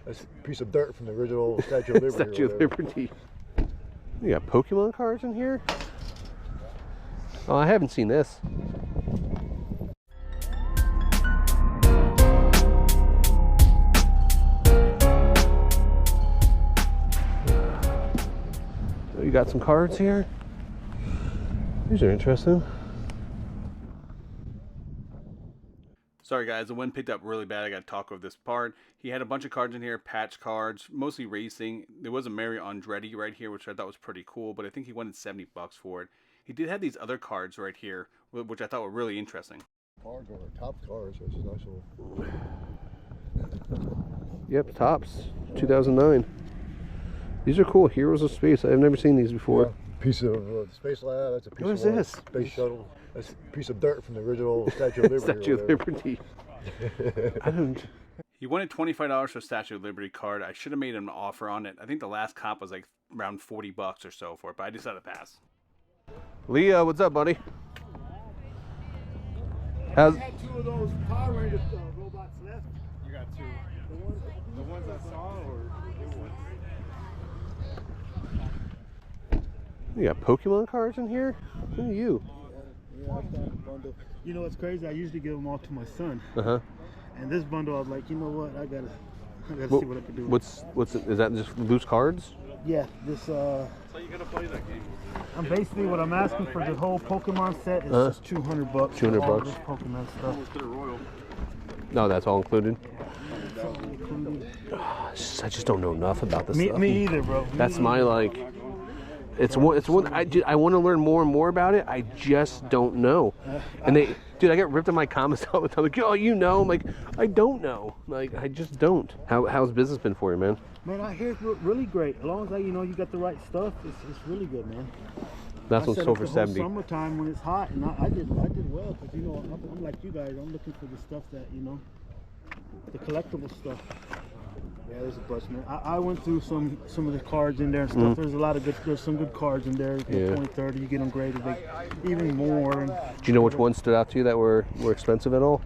That's a piece of dirt from the original Statue of Liberty. Statue of Liberty. You got Pokemon cards in here? Oh, I haven't seen this. Oh, you got some cards here? These are interesting. Sorry guys, the wind picked up really bad. I got to talk over this part. He had a bunch of cards in here, patch cards, mostly racing. There was a Mario Andretti right here, which I thought was pretty cool, but I think he wanted 70 bucks for it. He did have these other cards right here, which I thought were really interesting. Cards are top cards, which is nice little. Yep, tops, 2009. These are cool. Heroes of Space. I've never seen these before. Yeah, piece of the Space Lab. That's a piece what of is this? Space Shuttle. That's a piece of dirt from the original Statue of Liberty. Statue of Liberty. I don't. He wanted $25 for Statue of Liberty card. I should have made him an offer on it. I think the last comp was like around 40 bucks or so for it, but I decided to pass. Leah, what's up, buddy? How's... I had 2 of those Power Rangers robots left. You got 2. The ones I saw or new ones? You got Pokemon cards in here? Who are you? Yeah, I found a bundle. You know what's crazy? I usually give them all to my son. Uh-huh. And this bundle, I was like, you know what? I gotta see what I can do. What's is that just loose cards? Yeah, this So you gotta play that game. I'm basically what I'm asking for the whole Pokemon set is just 200 bucks. 200 all bucks. this Pokemon stuff. Almost to the Royal. No, that's all included. It's all included. I just don't know enough about this stuff. Me either, bro. That's my like. It's one. I want to learn more and more about it. I just don't know. And dude, I get ripped in my comments all the time. Like, oh, you know, I'm like, I don't know. Like, I just don't. How's business been for you, man? Man, I hear it's really great. As long as you know you got the right stuff, it's really good, man. That's what's sold for 70. Summertime when it's hot, and I did well because you know I'm like you guys. I'm looking for the stuff that the collectible stuff. Yeah, there's a bunch, man. I went through some of the cards in there and stuff. There's some good cards in there. Yeah. 20, 30, you get them graded even more. And, Do you know which ones stood out to you that were expensive at all?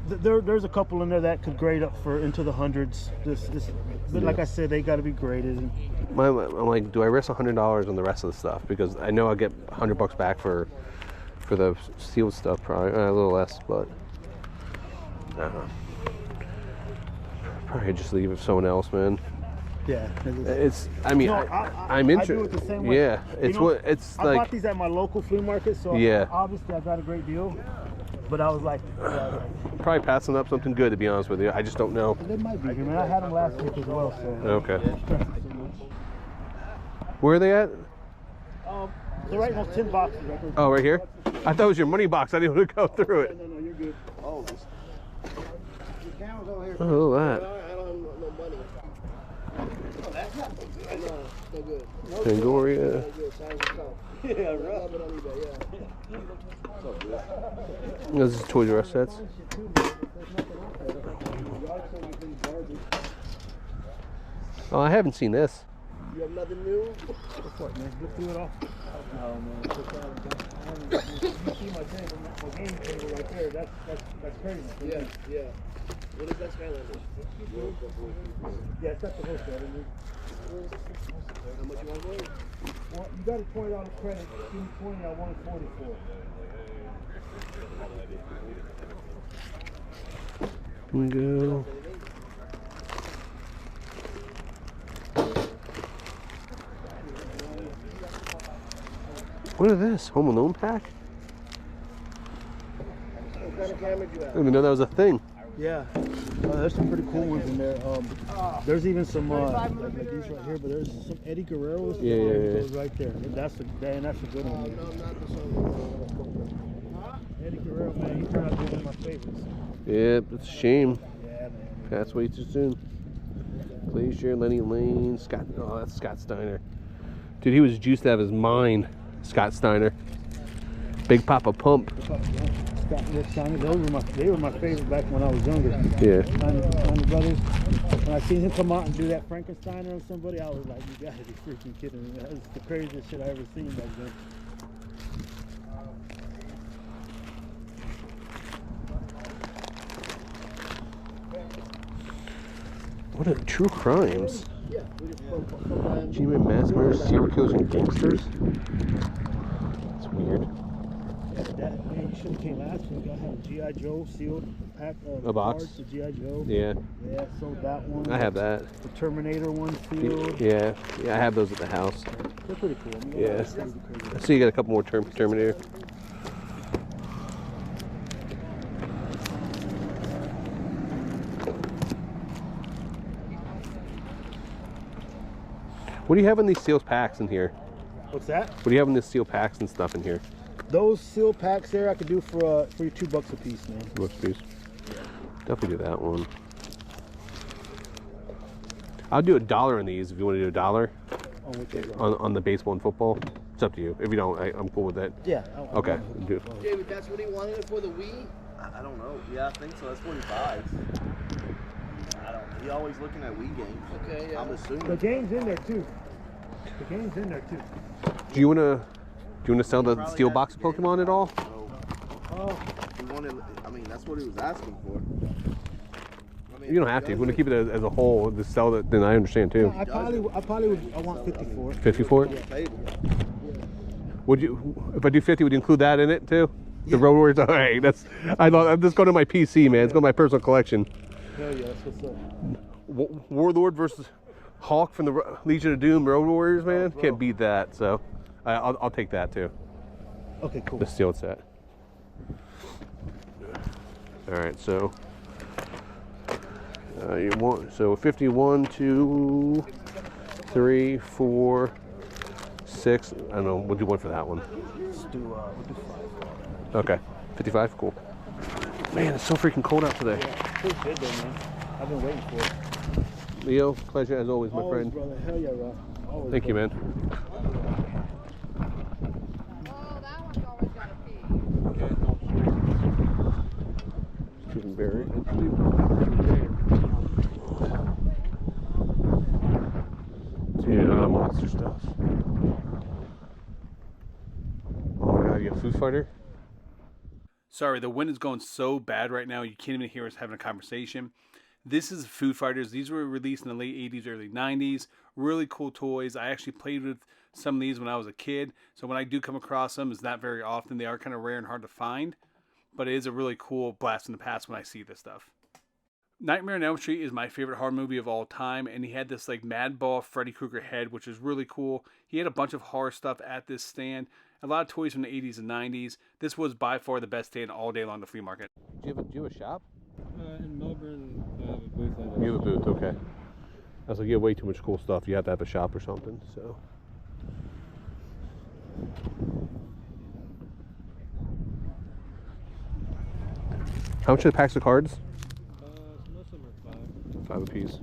There's a couple in there that could grade up for into the hundreds. But like I said, they got to be graded. I'm like, do I risk $100 on the rest of the stuff? Because I know I'll get $100 back for the sealed stuff, probably a little less, but I don't know. Probably just leave it for someone else, man. Yeah, it's. I mean, I'm interested. I do it the same way. Yeah, it's I like. bought these at my local flea market, so yeah. Obviously I got a great deal. But I was like, probably passing up something good, to be honest with you. I just don't know. They might be here, man. I had them last week as well, so. Okay. Where are they at? They're right in those tin boxes. Right there. Oh, right here. I thought it was your money box. I didn't want to go through it. No, you're good. Oh, The camera's over here. Oh, look at that. I don't have no money. Oh, that's not good. No, no good. No Fangoria. good. Yeah, rub it on eBay, yeah. This is Toys R Us sets. Oh, I haven't seen this. You have nothing new? What's up, man? Look through it all. No, man. You see my game table right there. That's crazy. Yeah. What is that Skylander? Yeah, it's got the whole set. How much you want for it? Well, you got a $20 credit. Give me 20, I want it 44. Here we go. What is this? Home Alone pack? What kind of camera do you I have? didn't even know that was a thing. Yeah, there's some pretty cool ones in there. There's even some like these right here, but there's some Eddie Guerrero's. Yeah. Goes right there. That's a good one. Eddie Guerrero, man, he turned out to be one of my favorites. Yep, it's a shame. Yeah, man. Passed away too soon. Glacier, Lenny Lane, Scott. Oh, that's Scott Steiner. Dude, he was juiced out of his mind. Scott Steiner. Big Papa Pump. Scott and Rick Steiner, they were my favorite back when I was younger. Yeah. Steiner brothers. When I seen him come out and do that Frankenstein on somebody, I was like, you gotta be freaking kidding me. That was the craziest shit I ever seen back then. What are true crimes? Yeah, we just put G-Man mass murders, serial killers, and gangsters? It's weird. That, man, you should have came last week. I had a G.I. Joe sealed pack of A box? cards to G.I. Joe. Yeah, Yeah, sold that one. I have that. The Terminator one sealed. Yeah, I have those at the house. They're pretty cool. I mean, Yeah. I see you got a couple more Terminator. What do you have in these sealed packs in here? What's that? What do you have in these sealed packs and stuff in here? Those sealed packs there I could do for you $2 a piece, man. Looks piece. Definitely do that one. I'll do $1 on these if you want to do $1 On which one? on the baseball and football. It's up to you. If you don't, I'm cool with that. Yeah. Okay. Do. David, that's what he wanted it for the Wii? I don't know. Yeah, I think so. That's what he buys. I don't. He always looking at Wii games. Okay, yeah. I'm The assuming. game's in there too. The game's in there too. Do you wanna sell the steel box of Pokemon at all? Oh, He wanted. I mean, that's what he was asking for. I mean, You don't have to. If you want to keep it as a whole, just sell it. Then I understand too. I probably would. I want 50 for it. 50 for it? Table. Would you? If I do 50, would you include that in it too? The Road Warriors. All right. I'm just going to my PC, man. It's going to my personal collection. Hell yeah, that's what's up. Warlord versus Hawk from the Legion of Doom Road Warriors, man. Can't beat that. So I'll take that too. Okay, cool. The sealed set. All right, so you want 51, 2, 3, 4, 6. I don't know. We'll do one for that one. Let's do we'll do 5. Okay, 55. Cool. Man, it's so freaking cold out today. Pretty good though, man. I've been waiting for it. Leo, pleasure as always, my Always, friend. brother. Hell yeah, Rob. Always, Thank you, brother. man. Oh, that one's always got a pee. Keeping very. Dude, monster stuff. Oh my god, you got Food Fighter? Sorry, the wind is going so bad right now, you can't even hear us having a conversation. This is Food Fighters. These were released in the late 80s, early 90s. Really cool toys. I actually played with some of these when I was a kid. So when I do come across them, it's not very often. They are kind of rare and hard to find. But it is a really cool blast in the past when I see this stuff. Nightmare on Elm Street is my favorite horror movie of all time. And he had this like Madball Freddy Krueger head, which is really cool. He had a bunch of horror stuff at this stand. A lot of toys from the 80s and 90s. This was by far the best stand all day long at the flea market. Do you have a shop? In Melbourne, I have a booth like that. You have a booth, okay. I was like, you have way too much cool stuff. You have to have a shop or something, so. How much are the packs of cards? Most of them are 5. 5 apiece.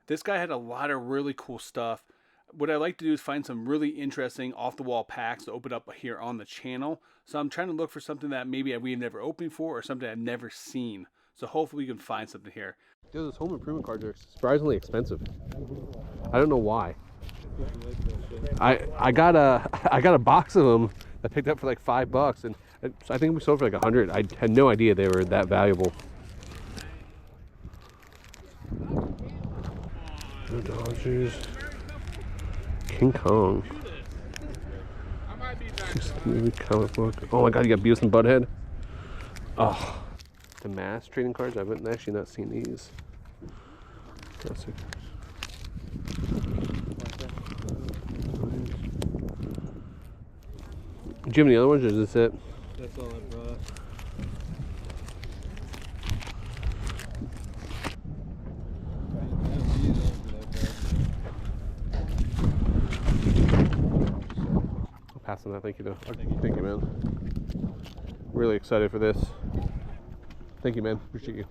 This guy had a lot of really cool stuff. What I like to do is find some really interesting off-the-wall packs to open up here on the channel. So I'm trying to look for something that maybe we've never opened before or something I've never seen. So hopefully we can find something here. Dude, those home improvement cards are surprisingly expensive. I don't know why. I got a box of them I picked up for like $5, and I think we sold for like 100. I had no idea they were that valuable. The Dodgers. King Kong. Movie, comic book. Oh my god, you got Beavis and Butthead. Oh, the mass trading cards. I haven't actually not seen these. Classic. Do you have any other ones, or is this it? That's all I brought. I'll pass on that. Thank you, though. Thank you, man. Really excited for this. Thank you, man. Appreciate you.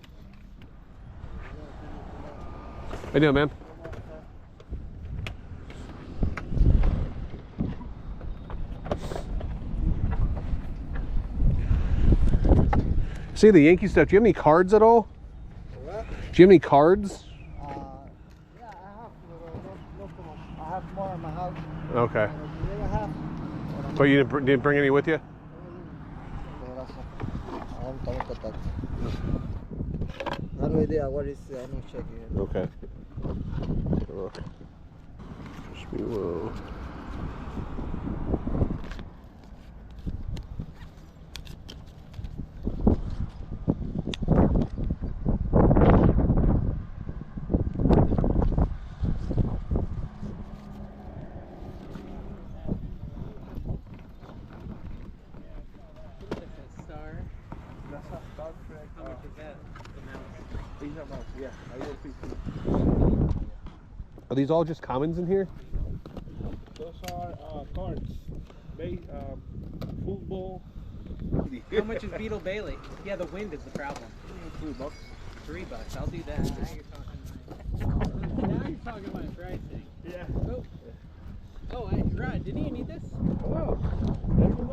How you doing, man? See the Yankee stuff. Do you have any cards at all? What? Do you have any cards? Yeah, I have more in my house. Okay. I have. But you didn't bring any with you? No idea what is. I'm not checking it. Okay. Look. Wish me well. Are these all just commons in here? Those are cards. Football. How much is Beetle Bailey? Yeah, the wind is the problem. $3. $3. I'll do that. Now you're talking my pricing. Yeah. Oh, Rod, didn't you need this? Oh.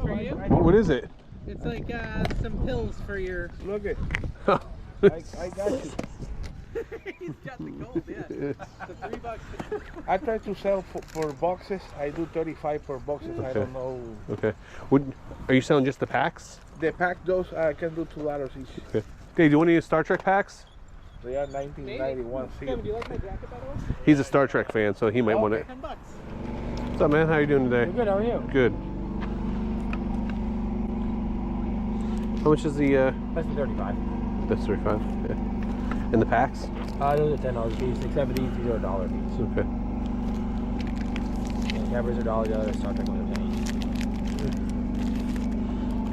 For you? What is it? It's like some pills for your. Look it. I got you. He's got the gold, yeah. The $3. I try to sell for boxes. I do 35 per boxes. I don't know. Okay. Are you selling just the packs? The pack, those I can do $2 each. Okay. Dave, do you want any Star Trek packs? They are 1991 Kevin, do you like my jacket, by the way? He's a Star Trek fan, so he might want it. $10. What's up, man? How you doing today? Good, how are you? Good. How much is the? That's the 35. That's 35. Yeah. And the packs? Those are $10 piece, except these are $1 piece. Okay. And Cameras are $1, the other Star Trek ones are 10 each.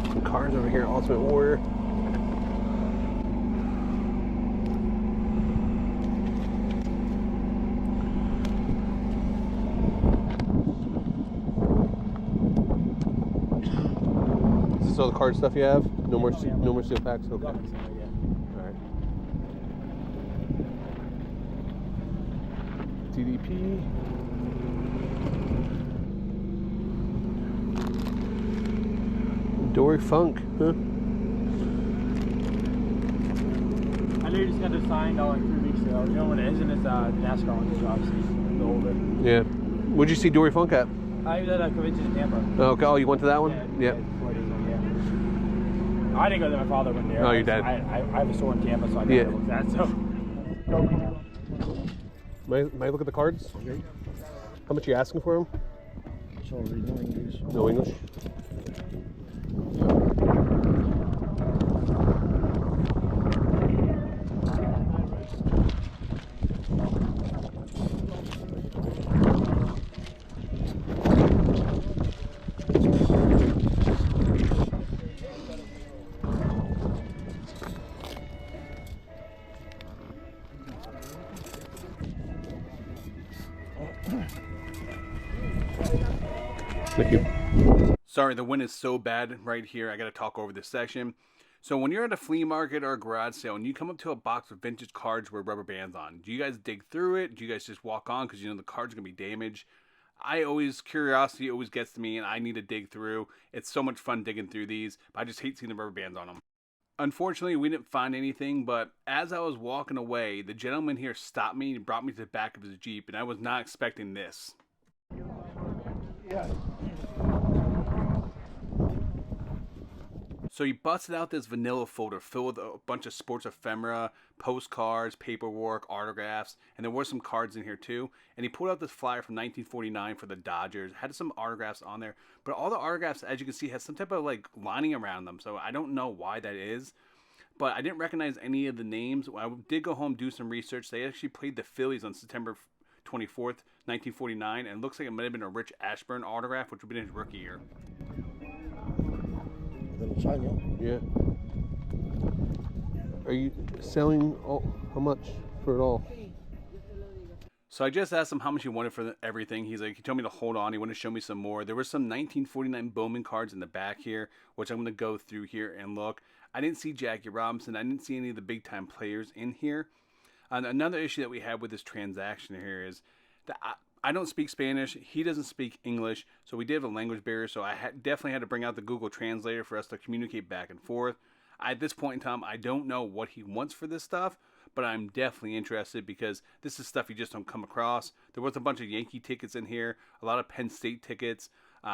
Some cards over here. Ultimate Warrior. Is this all the card stuff you have? No more, no more steel packs. Okay. All right. DDP. Dory Funk, huh? I literally just got this signed like 3 weeks ago. You know what it is? And it's NASCAR one, obviously. The older. Yeah. Where'd you see Dory Funk at? I was at a convention in Tampa. Okay. Oh, you went to that one? Yeah. Yep. 4 days ago, yeah. I didn't go there. My father went there. Oh, your dad. I have a store in Tampa, so I got Yeah. to look at that. So. May I look at the cards? Okay. How much are you asking for them? Sorry, no English. No English? Thank you. Sorry, the wind is so bad right here. I got to talk over this section. So when you're at a flea market or a garage sale and you come up to a box of vintage cards with rubber bands on, do you guys dig through it? Do you guys just walk on because you know the card's going to be damaged? Curiosity always gets to me and I need to dig through. It's so much fun digging through these, but I just hate seeing the rubber bands on them. Unfortunately, we didn't find anything, but as I was walking away, the gentleman here stopped me and brought me to the back of his Jeep, and I was not expecting this. Yeah. So he busted out this vanilla folder filled with a bunch of sports ephemera, postcards, paperwork, autographs, and there were some cards in here too. And he pulled out this flyer from 1949 for the Dodgers. Had some autographs on there, but all the autographs, as you can see, has some type of like lining around them. So I don't know why that is, but I didn't recognize any of the names. I did go home, do some research. They actually played the Phillies on September 24th, 1949, and it looks like it might have been a Rich Ashburn autograph, which would have been his rookie year. Yeah. Are you selling how much for it all? So I just asked him how much he wanted for everything. He told me to hold on. He wanted to show me some more. There were some 1949 Bowman cards in the back here, which I'm going to go through here and look. I didn't see Jackie Robinson. I didn't see any of the big time players in here. And another issue that we have with this transaction here is that I don't speak Spanish. He doesn't speak English. So we did have a language barrier. So I definitely had to bring out the Google Translator for us to communicate back and forth. At this point in time, I don't know what he wants for this stuff, but I'm definitely interested because this is stuff you just don't come across. There was a bunch of Yankee tickets in here, a lot of Penn State tickets.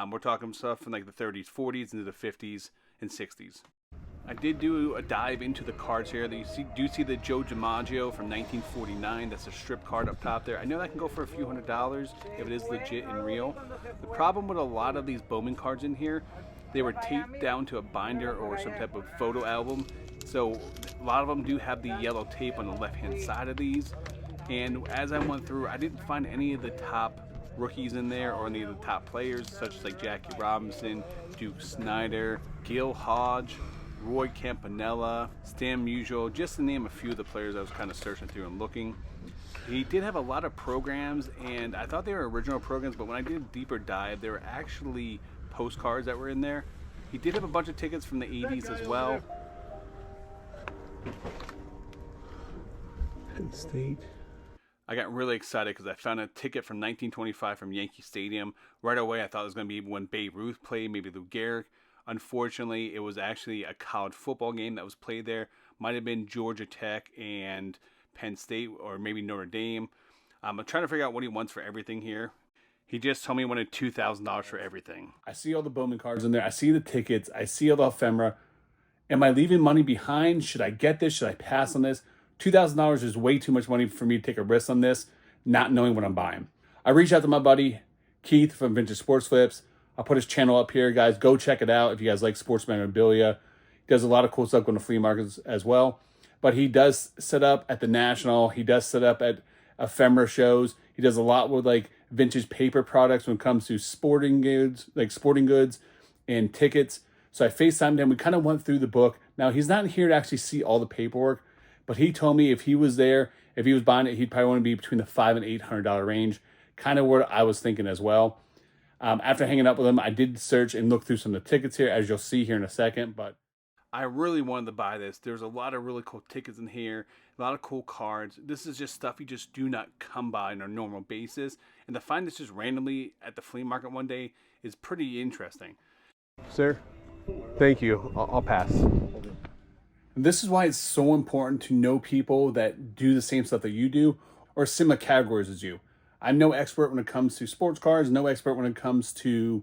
We're talking stuff from like the 30s, 40s, into the 50s and 60s. I did do a dive into the cards here. You do see the Joe DiMaggio from 1949. That's a strip card up top there. I know that can go for a few $100s if it is legit and real. The problem with a lot of these Bowman cards in here, they were taped down to a binder or some type of photo album. So a lot of them do have the yellow tape on the left-hand side of these. And as I went through, I didn't find any of the top rookies in there or any of the top players, such as like Jackie Robinson, Duke Snyder, Gil Hodge, Roy Campanella, Stan Musial, just to name a few of the players I was kind of searching through and looking. He did have a lot of programs, and I thought they were original programs, but when I did a deeper dive, they were actually postcards that were in there. He did have a bunch of tickets from the 80s as well. Penn State. I got really excited because I found a ticket from 1925 from Yankee Stadium. Right away, I thought it was going to be when Babe Ruth played, maybe Lou Gehrig. Unfortunately, it was actually a college football game that was played there. Might have been Georgia Tech and Penn State, or maybe Notre Dame. I'm trying to figure out what he wants for everything here. He just told me he wanted $2,000 for everything. I see all the Bowman cards in there. I see the tickets. I see all the ephemera. Am I leaving money behind? Should I get this? Should I pass on this? $2,000 is way too much money for me to take a risk on this, not knowing what I'm buying. I reached out to my buddy, Keith from Vintage Sports Flips. I'll put his channel up here, guys. Go check it out if you guys like sports memorabilia. He does a lot of cool stuff going to flea markets as well. But he does set up at the National. He does set up at ephemera shows. He does a lot with like vintage paper products when it comes to sporting goods and tickets. So I FaceTimed him. We kind of went through the book. Now, he's not here to actually see all the paperwork, but he told me if he was there, if he was buying it, he'd probably want to be between the $500 and $800 range. Kind of what I was thinking as well. After hanging up with him, I did search and look through some of the tickets here, as you'll see here in a second. But I really wanted to buy this. There's a lot of really cool tickets in here, a lot of cool cards. This is just stuff you just do not come by on a normal basis. And to find this just randomly at the flea market one day is pretty interesting. Sir, thank you. I'll pass. This is why it's so important to know people that do the same stuff that you do or similar categories as you. I'm no expert when it comes to sports cards, no expert when it comes to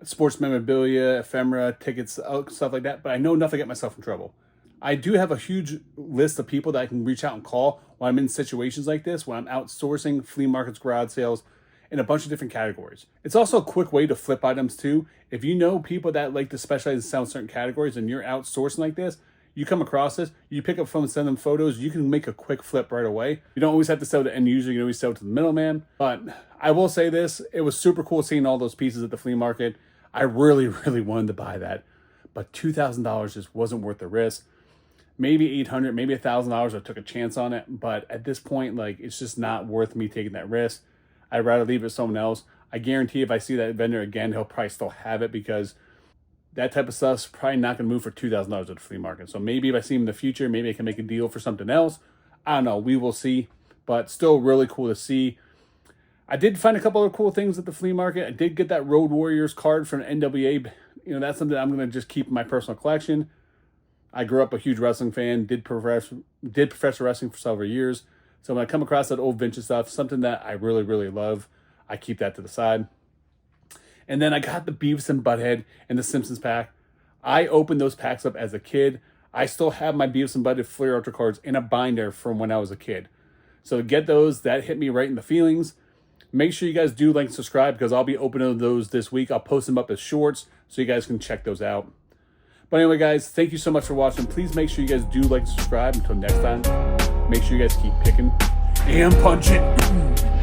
sports memorabilia, ephemera, tickets, stuff like that, but I know enough to get myself in trouble. I do have a huge list of people that I can reach out and call when I'm in situations like this, when I'm outsourcing flea markets, garage sales, in a bunch of different categories. It's also a quick way to flip items too. If you know people that like to specialize and sell in certain categories and you're outsourcing like this, you come across this, you pick up phone and send them photos, you can make a quick flip right away. You don't always have to sell to the end user, you can always sell to the middleman. But I will say this, it was super cool seeing all those pieces at the flea market. I really, really wanted to buy that. But $2,000 just wasn't worth the risk. Maybe $800, maybe $1,000, I took a chance on it. But at this point, like, it's just not worth me taking that risk. I'd rather leave it to someone else. I guarantee if I see that vendor again, he'll probably still have it because that type of stuff's probably not going to move for $2,000 at the flea market. So maybe if I see him in the future, maybe I can make a deal for something else. I don't know. We will see. But still really cool to see. I did find a couple other cool things at the flea market. I did get that Road Warriors card from NWA. You know, that's something I'm going to just keep in my personal collection. I grew up a huge wrestling fan. Did professional wrestling for several years. So when I come across that old vintage stuff, something that I really, really love, I keep that to the side. And then I got the Beavis and Butthead and the Simpsons pack. I opened those packs up as a kid. I still have my Beavis and Butthead Flair Ultra cards in a binder from when I was a kid. So to get those, that hit me right in the feelings. Make sure you guys do like and subscribe because I'll be opening those this week. I'll post them up as shorts so you guys can check those out. But anyway, guys, thank you so much for watching. Please make sure you guys do like and subscribe. Until next time, make sure you guys keep picking and punching.